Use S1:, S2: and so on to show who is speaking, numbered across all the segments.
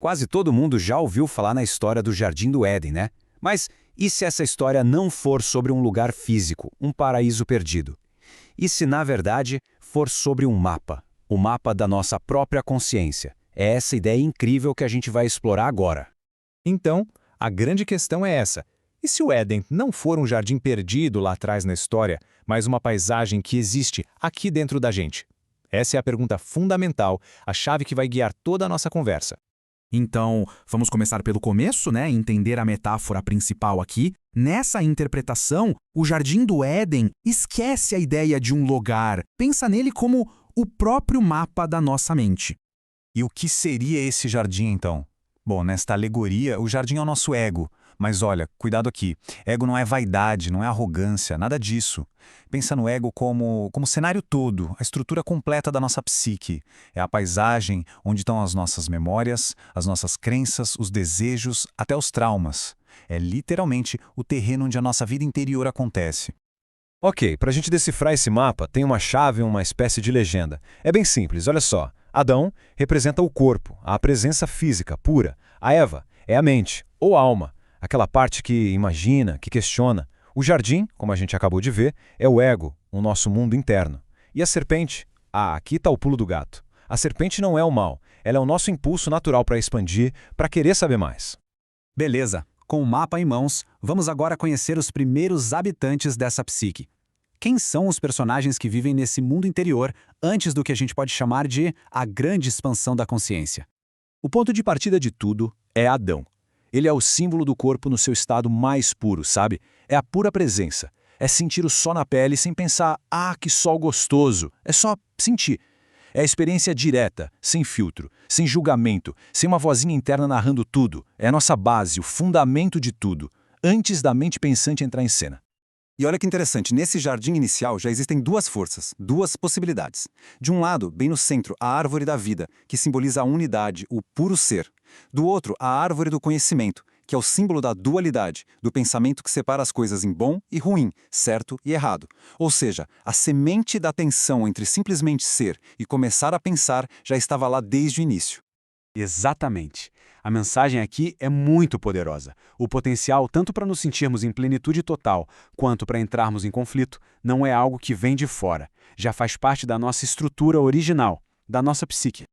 S1: Quase todo mundo já ouviu falar na história do Jardim do Éden, né? Mas e se essa história não for sobre um lugar físico, um paraíso perdido? E se, na verdade, for sobre um mapa, o mapa da nossa própria consciência? É essa ideia incrível que a gente vai explorar agora.
S2: Então, a grande questão é essa. E se o Éden não for um jardim perdido lá atrás na história, mas uma paisagem que existe aqui dentro da gente? Essa é a pergunta fundamental, a chave que vai guiar toda a nossa conversa.
S3: Então, vamos começar pelo começo, né? Entender a metáfora principal aqui. Nessa interpretação, o Jardim do Éden esquece a ideia de um lugar, pensa nele como o próprio mapa da nossa mente.
S4: E o que seria esse jardim, então? Bom, nesta alegoria, o jardim é o nosso ego. Mas olha, cuidado aqui. Ego não é vaidade, não é arrogância, nada disso. Pensa no ego como cenário todo, a estrutura completa da nossa psique. É a paisagem onde estão as nossas memórias, as nossas crenças, os desejos, até os traumas. É literalmente o terreno onde a nossa vida interior acontece.
S5: Ok, para a gente decifrar esse mapa, tem uma chave, uma espécie de legenda. É bem simples, olha só. Adão representa o corpo, a presença física pura. A Eva é a mente, ou alma, aquela parte que imagina, que questiona. O jardim, como a gente acabou de ver, é o ego, o nosso mundo interno. E a serpente? Aqui está o pulo do gato. A serpente não é o mal, ela é o nosso impulso natural para expandir, para querer saber mais.
S1: Beleza, com o mapa em mãos, vamos agora conhecer os primeiros habitantes dessa psique. Quem são os personagens que vivem nesse mundo interior antes do que a gente pode chamar de a grande expansão da consciência?
S6: O ponto de partida de tudo é Adão. Ele é o símbolo do corpo no seu estado mais puro, sabe? É a pura presença. É sentir o sol na pele sem pensar, que sol gostoso. É só sentir. É a experiência direta, sem filtro, sem julgamento, sem uma vozinha interna narrando tudo. É a nossa base, o fundamento de tudo, antes da mente pensante entrar em cena.
S7: E olha que interessante, nesse jardim inicial já existem duas forças, duas possibilidades. De um lado, bem no centro, a árvore da vida, que simboliza a unidade, o puro ser. Do outro, a árvore do conhecimento, que é o símbolo da dualidade, do pensamento que separa as coisas em bom e ruim, certo e errado. Ou seja, a semente da tensão entre simplesmente ser e começar a pensar já estava lá desde o início.
S1: Exatamente. A mensagem aqui é muito poderosa. O potencial, tanto para nos sentirmos em plenitude total, quanto para entrarmos em conflito, não é algo que vem de fora. Já faz parte da nossa estrutura original, da nossa psique.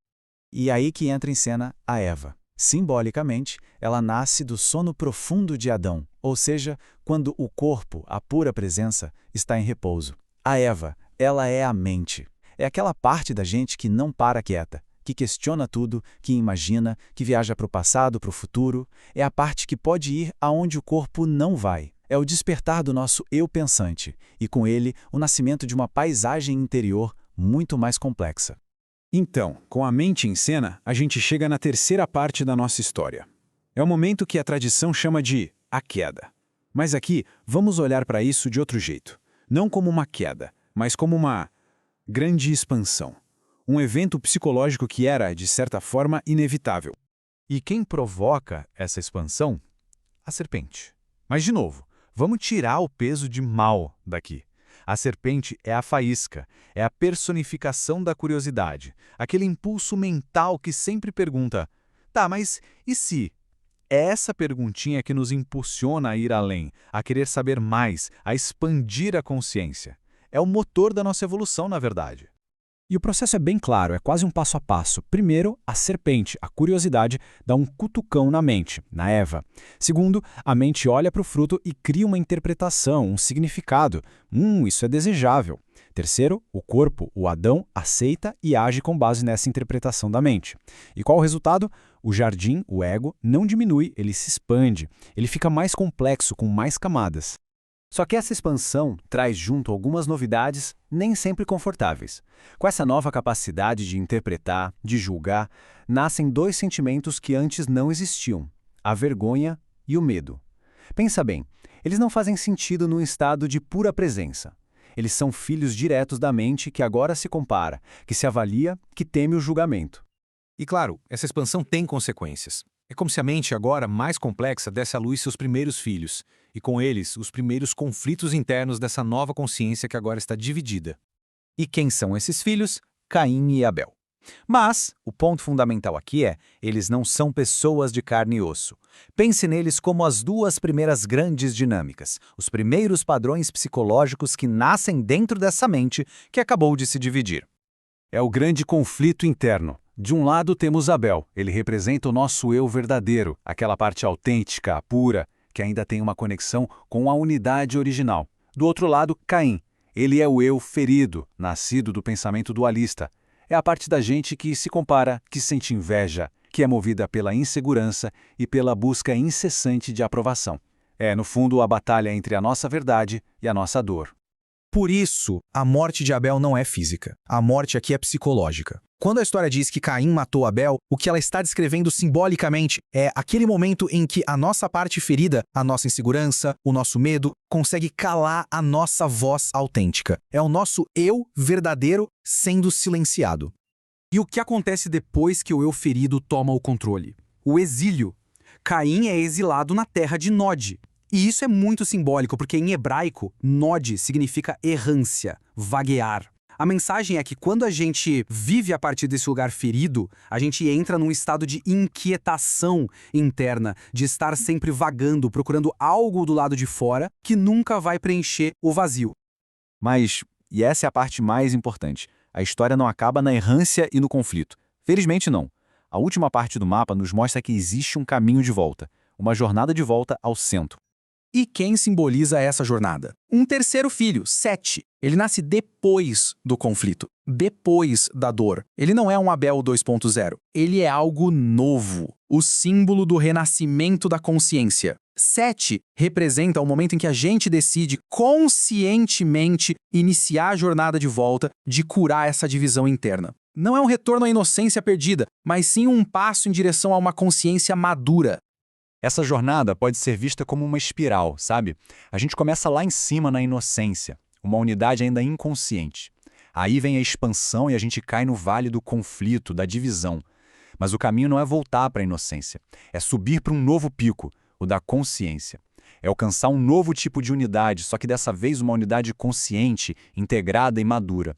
S2: E aí que entra em cena a Eva. Simbolicamente, ela nasce do sono profundo de Adão, ou seja, quando o corpo, a pura presença, está em repouso. A Eva, ela é a mente. É aquela parte da gente que não para quieta, que questiona tudo, que imagina, que viaja para o passado, para o futuro. É a parte que pode ir aonde o corpo não vai. É o despertar do nosso eu pensante, e com ele, o nascimento de uma paisagem interior muito mais complexa.
S6: Então, com a mente em cena, a gente chega na terceira parte da nossa história. É o momento que a tradição chama de a queda. Mas aqui, vamos olhar para isso de outro jeito. Não como uma queda, mas como uma grande expansão. Um evento psicológico que era, de certa forma, inevitável.
S2: E quem provoca essa expansão? A serpente. Mas, de novo, vamos tirar o peso de mal daqui. A serpente é a faísca, é a personificação da curiosidade, aquele impulso mental que sempre pergunta, tá, mas e se? É essa perguntinha que nos impulsiona a ir além, a querer saber mais, a expandir a consciência. É o motor da nossa evolução, na verdade.
S1: E o processo é bem claro, é quase um passo a passo. Primeiro, a serpente, a curiosidade, dá um cutucão na mente, na Eva. Segundo, a mente olha para o fruto e cria uma interpretação, um significado. Isso é desejável. Terceiro, o corpo, o Adão, aceita e age com base nessa interpretação da mente. E qual o resultado? O jardim, o ego, não diminui, ele se expande. Ele fica mais complexo, com mais camadas. Só que essa expansão traz junto algumas novidades nem sempre confortáveis. Com essa nova capacidade de interpretar, de julgar, nascem dois sentimentos que antes não existiam: a vergonha e o medo. Pensa bem, eles não fazem sentido num estado de pura presença. Eles são filhos diretos da mente que agora se compara, que se avalia, que teme o julgamento.
S2: E claro, essa expansão tem consequências. É como se a mente agora mais complexa desse à luz seus primeiros filhos, e com eles os primeiros conflitos internos dessa nova consciência que agora está dividida.
S1: E quem são esses filhos? Caim e Abel.
S2: Mas o ponto fundamental aqui é, eles não são pessoas de carne e osso. Pense neles como as duas primeiras grandes dinâmicas, os primeiros padrões psicológicos que nascem dentro dessa mente que acabou de se dividir.
S6: É o grande conflito interno. De um lado temos Abel, ele representa o nosso eu verdadeiro, aquela parte autêntica, pura, que ainda tem uma conexão com a unidade original. Do outro lado, Caim. Ele é o eu ferido, nascido do pensamento dualista. É a parte da gente que se compara, que sente inveja, que é movida pela insegurança e pela busca incessante de aprovação. É, no fundo, a batalha entre a nossa verdade e a nossa dor.
S3: Por isso, a morte de Abel não é física. A morte aqui é psicológica. Quando a história diz que Caim matou Abel, o que ela está descrevendo simbolicamente é aquele momento em que a nossa parte ferida, a nossa insegurança, o nosso medo, consegue calar a nossa voz autêntica. É o nosso eu verdadeiro sendo silenciado.
S8: E o que acontece depois que o eu ferido toma o controle? O exílio. Caim é exilado na terra de Nod. E isso é muito simbólico, porque em hebraico, Nod significa errância, vaguear. A mensagem é que quando a gente vive a partir desse lugar ferido, a gente entra num estado de inquietação interna, de estar sempre vagando, procurando algo do lado de fora que nunca vai preencher o vazio.
S5: Mas, e essa é a parte mais importante, a história não acaba na errância e no conflito. Felizmente não. A última parte do mapa nos mostra que existe um caminho de volta, uma jornada de volta ao centro.
S3: E quem simboliza essa jornada? Um terceiro filho, Sete. Ele nasce depois do conflito, depois da dor. Ele não é um Abel 2.0. Ele é algo novo, o símbolo do renascimento da consciência. Sete representa o momento em que a gente decide conscientemente iniciar a jornada de volta, de curar essa divisão interna. Não é um retorno à inocência perdida, mas sim um passo em direção a uma consciência madura.
S4: Essa jornada pode ser vista como uma espiral, sabe? A gente começa lá em cima na inocência, uma unidade ainda inconsciente. Aí vem a expansão e a gente cai no vale do conflito, da divisão. Mas o caminho não é voltar para a inocência, é subir para um novo pico, o da consciência. É alcançar um novo tipo de unidade, só que dessa vez uma unidade consciente, integrada e madura.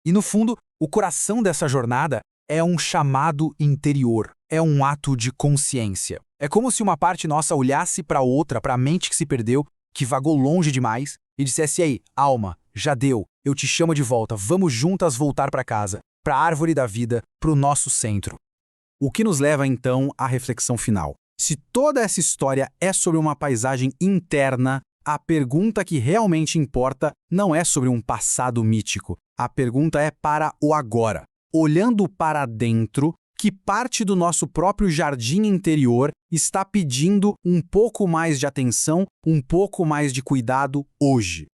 S3: E no fundo, o coração dessa jornada é um chamado interior, é um ato de consciência. É como se uma parte nossa olhasse para outra, para a mente que se perdeu, que vagou longe demais, e dissesse: "Ei, alma, já deu, eu te chamo de volta, vamos juntas voltar para casa, para a árvore da vida, para o nosso centro." O que nos leva então à reflexão final. Se toda essa história é sobre uma paisagem interna, a pergunta que realmente importa não é sobre um passado mítico. A pergunta é para o agora. Olhando para dentro, que parte do nosso próprio jardim interior está pedindo um pouco mais de atenção, um pouco mais de cuidado hoje?